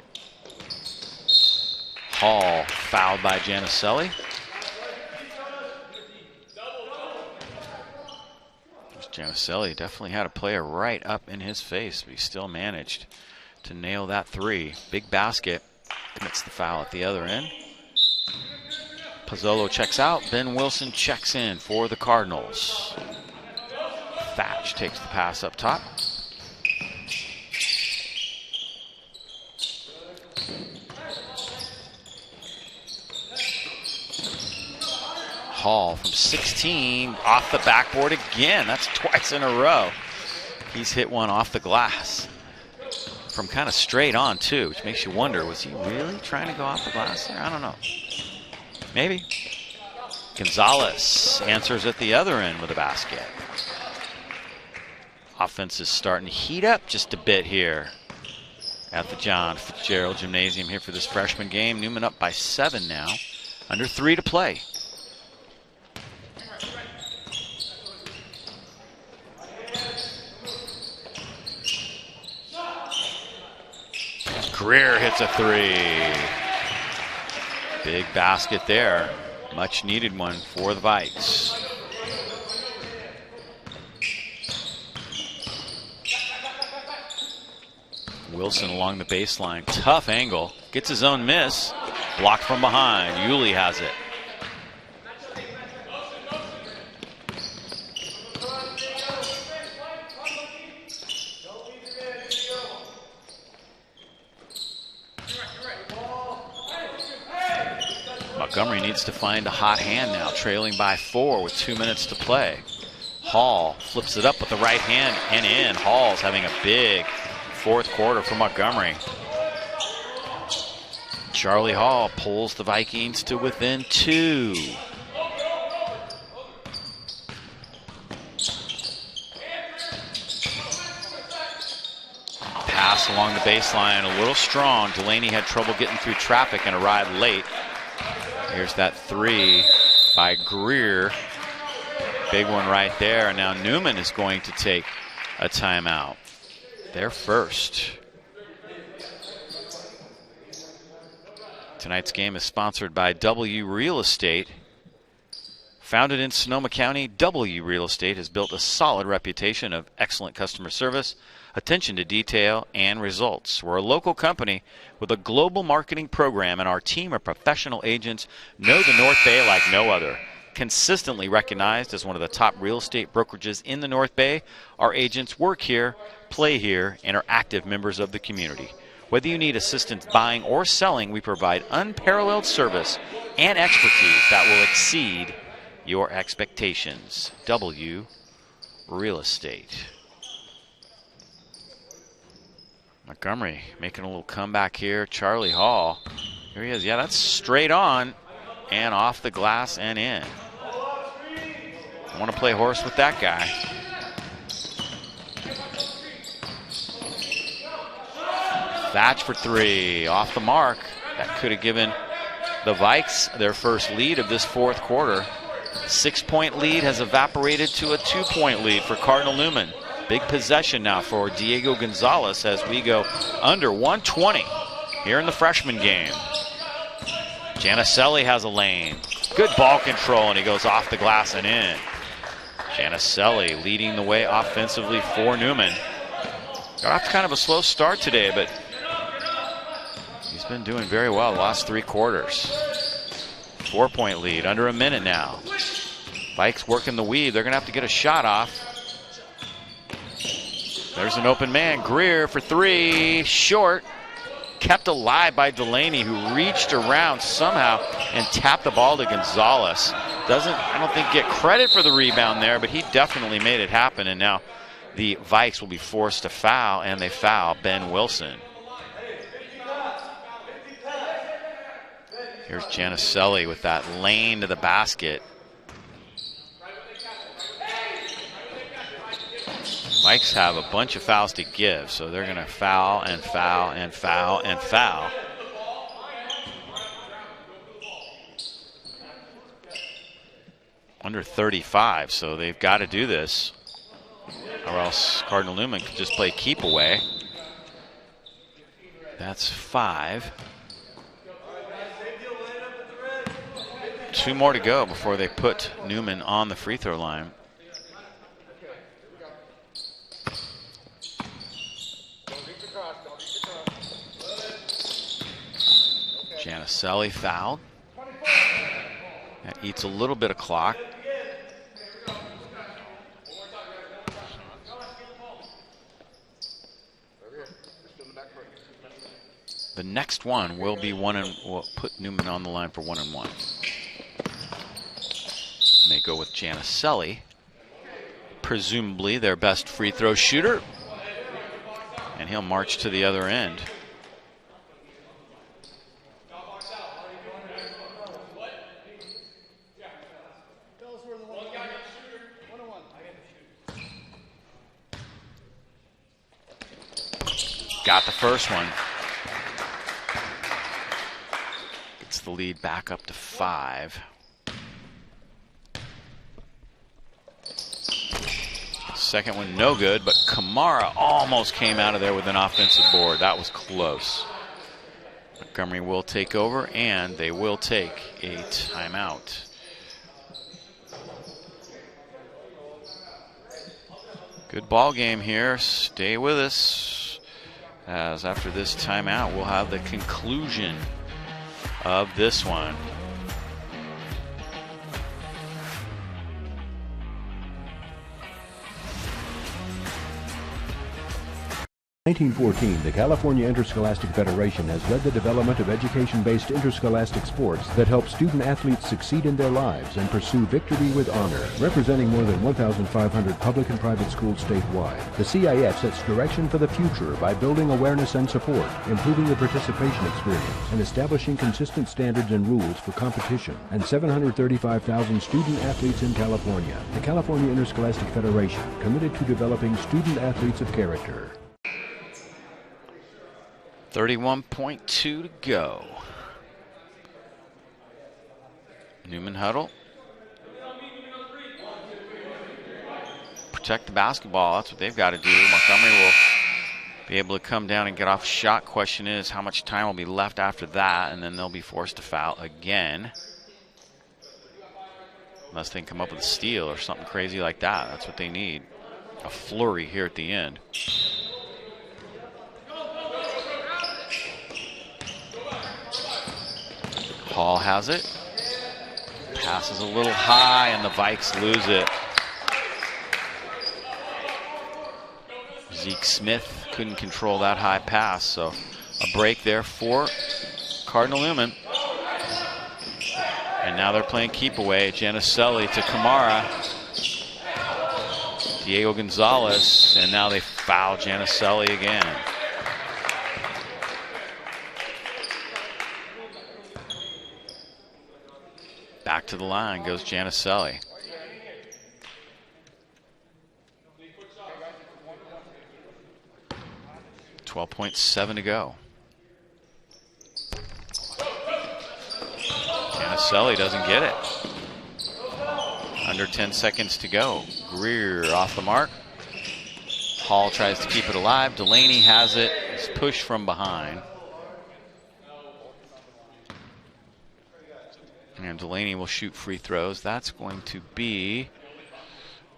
Hall fouled by Giannicelli. Giannicelli definitely had a player right up in his face, but he still managed to nail that 3. Big basket. Commits the foul at the other end. Pozzolo checks out. Ben Wilson checks in for the Cardinals. Thatch takes the pass up top. Hall from 16 off the backboard again. That's twice in a row. He's hit one off the glass from kind of straight on, too, which makes you wonder, was he really trying to go off the glass there? I don't know. Maybe. Gonzalez answers at the other end with a basket. Offense is starting to heat up just a bit here at the John Fitzgerald Gymnasium here for this freshman game. Newman up by 7 now. Under 3 to play. Greer hits a 3. Big basket there. Much needed one for the Vikes. Wilson along the baseline. Tough angle. Gets his own miss. Blocked from behind. Yulee has it. Montgomery needs to find a hot hand now, trailing by 4 with 2 minutes to play. Hall flips it up with the right hand and in. Hall's having a big fourth quarter for Montgomery. Charlie Hall pulls the Vikings to within 2. Pass along the baseline, a little strong. Delaney had trouble getting through traffic and arrived late. Here's that 3 by Greer. Big one right there. And now Newman is going to take a timeout. Their first. Tonight's game is sponsored by W Real Estate. Founded in Sonoma County, W Real Estate has built a solid reputation of excellent customer service, attention to detail, and results. We're a local company with a global marketing program, and our team of professional agents know the North Bay like no other. Consistently recognized as one of the top real estate brokerages in the North Bay, our agents work here, play here, and are active members of the community. Whether you need assistance buying or selling, we provide unparalleled service and expertise that will exceed your expectations. W Real Estate. Montgomery making a little comeback here. Charlie Hall. Here he is. Yeah, that's straight on and off the glass and in. I want to play horse with that guy. Thatch for 3. Off the mark. That could have given the Vikes their first lead of this fourth quarter. 6-point lead has evaporated to a 2-point lead for Cardinal Newman. Big possession now for Diego Gonzalez as we go under 120 here in the freshman game. Giannicelli has a lane. Good ball control, and he goes off the glass and in. Janicelli leading the way offensively for Newman. Got off to kind of a slow start today, but he's been doing very well the last 3 quarters. 4-point lead, under a minute now. Vikes working the weave. They're going to have to get a shot off. There's an open man. Greer for 3. Short. Kept alive by Delaney, who reached around somehow and tapped the ball to Gonzalez. Doesn't, I don't think, get credit for the rebound there, but he definitely made it happen. And now the Vikes will be forced to foul, and they foul Ben Wilson. Here's Janicelli with that lane to the basket. Vikes have a bunch of fouls to give, so they're going to foul and foul and foul and foul. Under 35, so they've got to do this, or else Cardinal Newman could just play keep away. That's 5. 2 more to go before they put Newman on the free throw line. Janicelli fouled. That eats a little bit of clock. The next one will be will put Newman on the line for 1-and-1. And they go with Janicelli, presumably their best free throw shooter, and he'll march to the other end. Got the first one. Gets the lead back up to 5. Second one no good, but Kamara almost came out of there with an offensive board. That was close. Montgomery will take over, and they will take a timeout. Good ball game here. Stay with us, as after this timeout, we'll have the conclusion of this one. 1914, the California Interscholastic Federation has led the development of education-based interscholastic sports that help student-athletes succeed in their lives and pursue victory with honor. Representing more than 1,500 public and private schools statewide, the CIF sets direction for the future by building awareness and support, improving the participation experience, and establishing consistent standards and rules for competition, and 735,000 student-athletes in California. The California Interscholastic Federation, committed to developing student-athletes of character. 31.2 to go. Newman huddle. Protect the basketball. That's what they've got to do. Montgomery will be able to come down and get off a shot. Question is how much time will be left after that, and then they'll be forced to foul again. Unless they can come up with a steal or something crazy like that. That's what they need. A flurry here at the end. Hall has it. Passes a little high, and the Vikes lose it. Zeke Smith couldn't control that high pass, so a break there for Cardinal Newman. And now they're playing keep away. Janicelli to Kamara. Diego Gonzalez, and now they foul Janicelli again. Back to the line goes Janicelli. .7 to go. Janicelli doesn't get it. Under 10 seconds to go. Greer off the mark. Hall tries to keep it alive. Delaney has it. It's pushed from behind. And Delaney will shoot free throws. That's going to be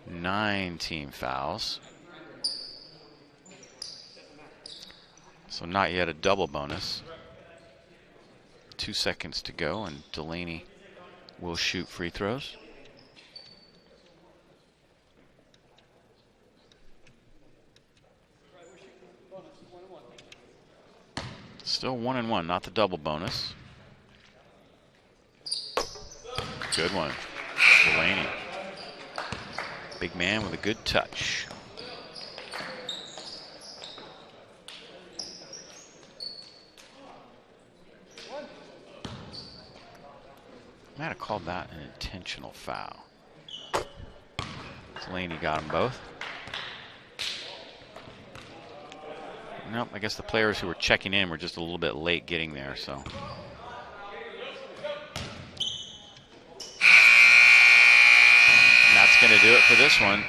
9 team fouls. So not yet a double bonus. 2 seconds to go, and Delaney will shoot free throws. Still 1-1, not the double bonus. Good one, Delaney. Big man with a good touch. Might have called that an intentional foul. Delaney got them both. Nope, I guess the players who were checking in were just a little bit late getting there, so. And that's going to do it for this one.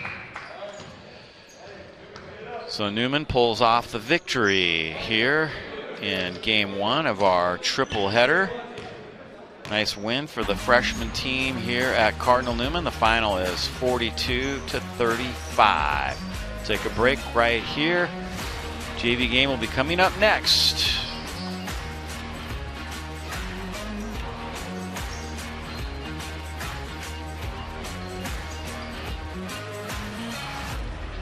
So Newman pulls off the victory here in game 1 of our triple header. Nice win for the freshman team here at Cardinal Newman. The final is 42-35. Take a break right here. JV game will be coming up next.